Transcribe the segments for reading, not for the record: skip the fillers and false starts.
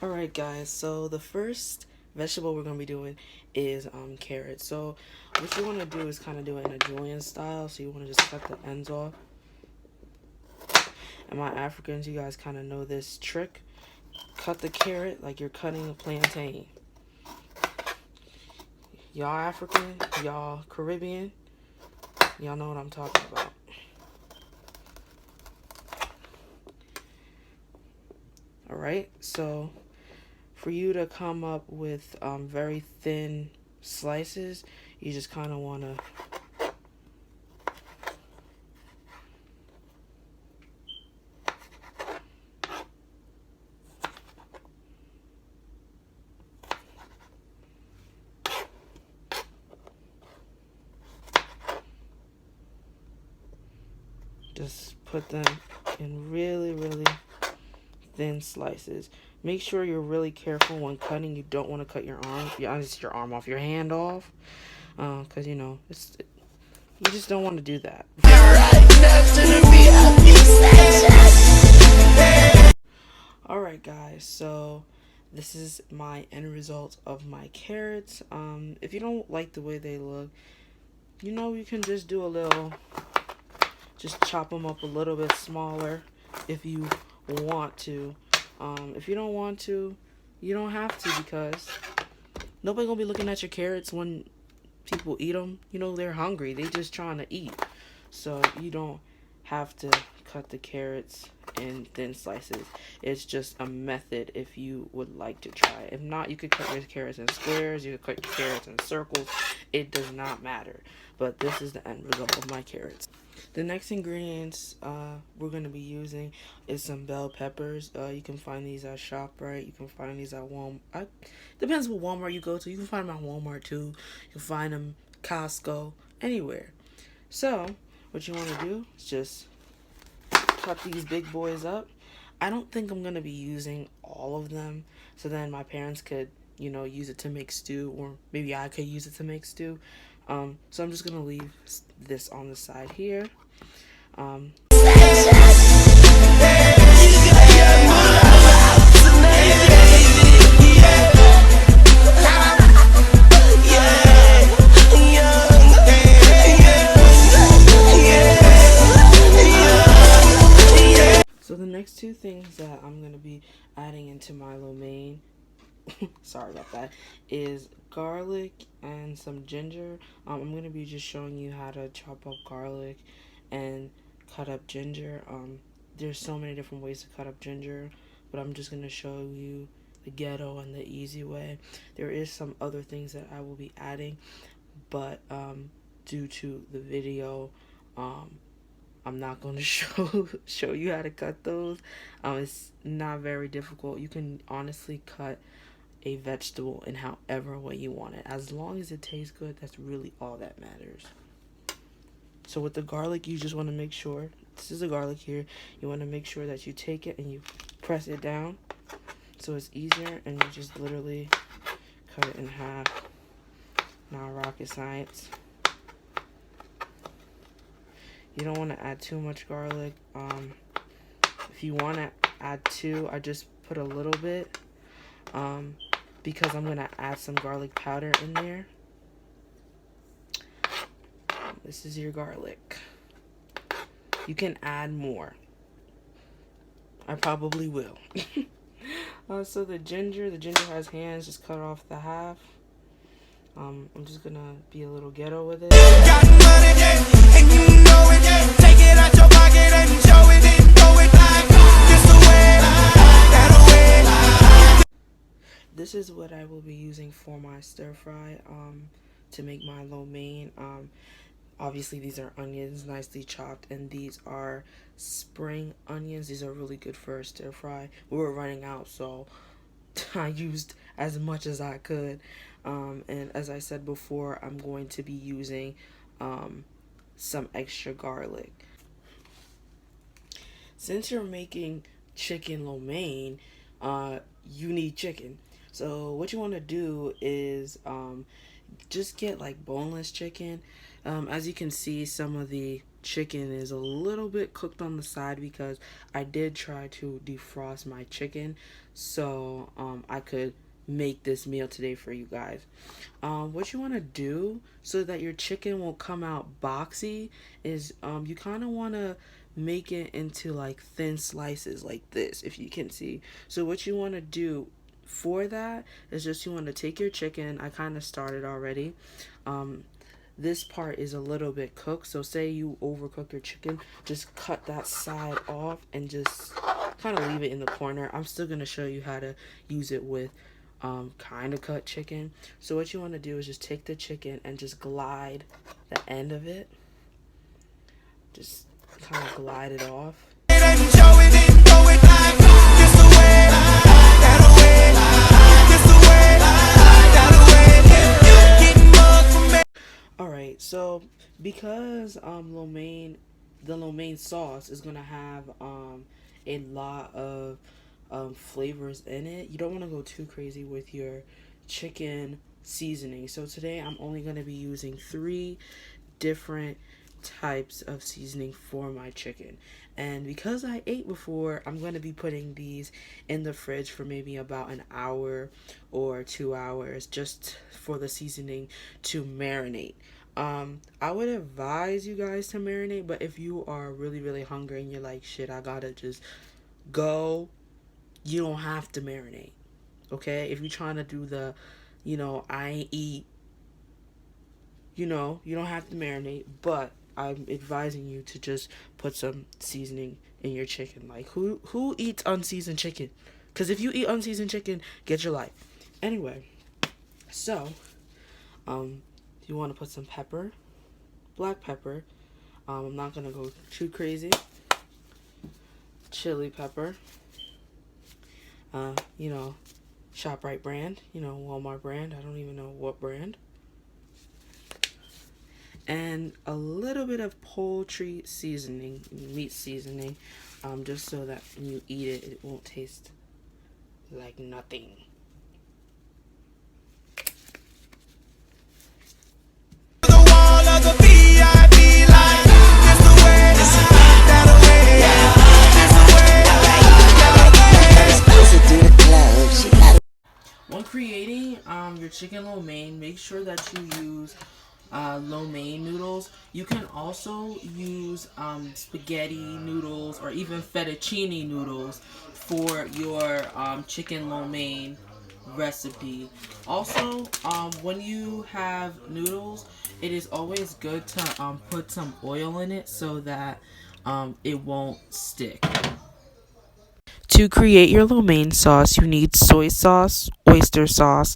Alright guys, so the first vegetable we're going to be doing is carrots. So what you want to do is kind of do it in a julienne style. So you want to just cut the ends off. And my Africans, you guys kind of know this trick. Cut the carrot like you're cutting a plantain. Y'all African, y'all Caribbean, y'all know what I'm talking about. Alright, so for you to come up with very thin slices, you just kind of want to just put them in really thin slices. Make sure you're really careful when cutting. You don't want to cut your arm. Your arm off, your hand off, because you know you just don't want to do that. Alright guys, so this is my end result of my carrots. If you don't like the way they look, you know, you can just do a little, just chop them up a little bit smaller if you want to. If you don't want to, you don't have to, because nobody gonna be looking at your carrots when people eat them. You know, they're hungry. They just trying to eat. So you don't have to cut the carrots in thin slices. It's just a method if you would like to try it. If not, you could cut your carrots in squares. You could cut your carrots in circles. It does not matter. But this is the end result of my carrots. The next ingredients we're going to be using is some bell peppers. You can find these at ShopRite. You can find these at Walmart. Depends what Walmart you go to. You can find them at Walmart too. You can find them Costco, anywhere. So what you want to do is just cut these big boys up. I don't think I'm going to be using all of them, so then my parents could, you know, use it to make stew, or maybe I could use it to make stew. So I'm just going to leave this on the side here. So the next two things that I'm going to be adding into my lo mein, sorry about that, is garlic and some ginger. I'm going to be just showing you how to chop up garlic and cut up ginger. There's so many different ways to cut up ginger, but I'm just going to show you the ghetto and the easy way. There is some other things that I will be adding, but due to the video, I'm not going to show you how to cut those. It's not very difficult. You can honestly cut a vegetable in however way you want it. As long as it tastes good, that's really all that matters. So with the garlic, you just want to make sure, this is the garlic here, you want to make sure that you take it and you press it down so it's easier, and you just literally cut it in half. Not rocket science. You don't want to add too much garlic. If you want to add two, I just put a little bit, because I'm going to add some garlic powder in there. This is your garlic. You can add more. I probably will. So the ginger has hands, just cut off the half. I'm just going to be a little ghetto with it. This is what I will be using for my stir fry to make my lo mein. Obviously these are onions nicely chopped, and these are spring onions. These are really good for a stir fry. We were running out, so I used as much as I could. And as I said before, I'm going to be using some extra garlic. Since you're making chicken lo mein, you need chicken. So what you want to do is just get like boneless chicken. As you can see, some of the chicken is a little bit cooked on the side because I did try to defrost my chicken so I could make this meal today for you guys. What you want to do so that your chicken won't come out boxy is you kind of want to make it into like thin slices like this, if you can see. So what you want to do for that is just you want to take your chicken. I kind of started already. This part is a little bit cooked, so say you overcook your chicken, just cut that side off and just kind of leave it in the corner. I'm still going to show you how to use it with kind of cut chicken. So what you want to do is just take the chicken and just glide the end of it, just kind of glide it off. Alright, so because the lo mein sauce is gonna have a lot of flavors in it, you don't want to go too crazy with your chicken seasoning. So today I'm only gonna be using 3 different types of seasoning for my chicken. And because I ate before, I'm going to be putting these in the fridge for maybe about an hour or 2 hours just for the seasoning to marinate. I would advise you guys to marinate, but if you are really, really hungry and you're like, shit, I gotta just go, you don't have to marinate. Okay? If you're trying to do the, I ain't eat, you don't have to marinate, but I'm advising you to just put some seasoning in your chicken. Like, who eats unseasoned chicken? Because if you eat unseasoned chicken, get your life. Anyway, so you want to put some pepper, black pepper. I'm not gonna go too crazy. Chili pepper. ShopRite brand. Walmart brand. I don't even know what brand. And a little bit of poultry seasoning, meat seasoning, just so that when you eat it, it won't taste like nothing. When creating your chicken lo mein, make sure that you use lo mein noodles. You can also use spaghetti noodles or even fettuccine noodles for your chicken lo mein recipe. Also, when you have noodles, it is always good to put some oil in it so that it won't stick. To create your lo mein sauce, you need soy sauce, oyster sauce,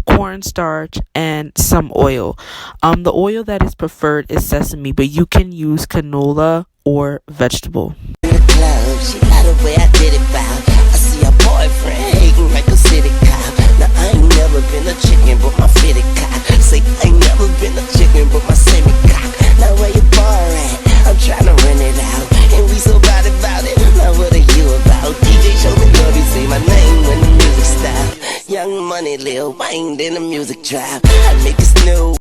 cornstarch, and some oil. The oil that is preferred is sesame, but you can use canola or vegetable. She love the way I did it, bow. I see a boyfriend hating like a city cop. Now I ain't never been a chicken, but my fitted cock. Say I ain't never been a chicken, but my semi cock. Now where your bar at? I'm trying to rent it out, and we so bad about it. Now what are you about? DJ show me love, you say my name when the music stop. Young Money, Lil Wayne, then the music drop. I make it snow.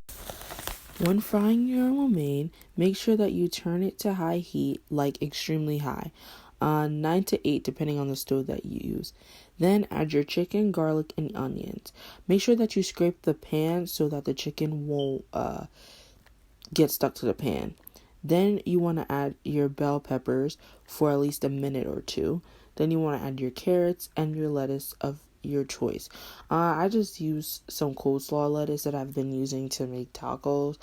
When frying your lo mein, make sure that you turn it to high heat, like extremely high, 9 to 8 depending on the stove that you use. Then add your chicken, garlic, and onions. Make sure that you scrape the pan so that the chicken won't get stuck to the pan. Then you want to add your bell peppers for at least a minute or 2. Then you want to add your carrots and your lettuce of your choice. I just use some coleslaw lettuce that I've been using to make tacos.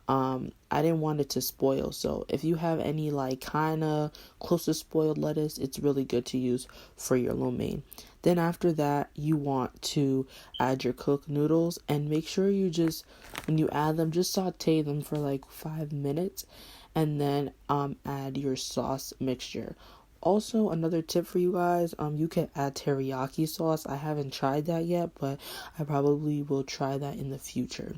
I didn't want it to spoil, so if you have any like kind of close to spoiled lettuce, it's really good to use for your lo mein. Then after that, you want to add your cooked noodles, and make sure you just, when you add them, just saute them for like 5 minutes, and then add your sauce mixture. Also, another tip for you guys, you can add teriyaki sauce. I haven't tried that yet, but I probably will try that in the future.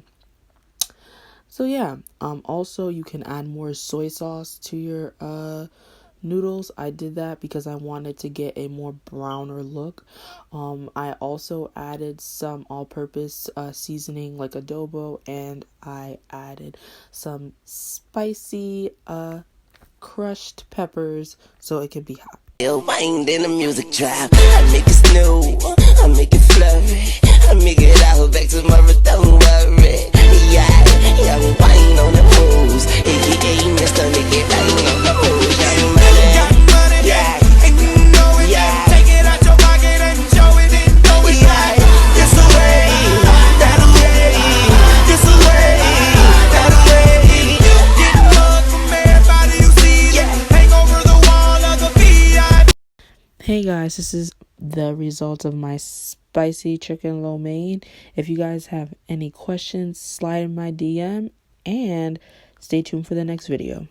So yeah, also you can add more soy sauce to your noodles. I did that because I wanted to get a more browner look. I also added some all-purpose seasoning like adobo, and I added some spicy crushed peppers so it can be hot. Wind in the music drop. I make it snow, I make it flurry, I make it out back tomorrow, don't worry. Yeah, wine on the moves. AKA Mr. Make It Rain on the moves. Young money, yeah, and you know it. Yeah. Take it out your pocket and show it and throw it back. This away, that away, this away, that away. Getting love from everybody you see. Hang over the wall of the VIP. Hey guys, this is the result of my spicy chicken lo mein. If you guys have any questions, slide in my DM and stay tuned for the next video.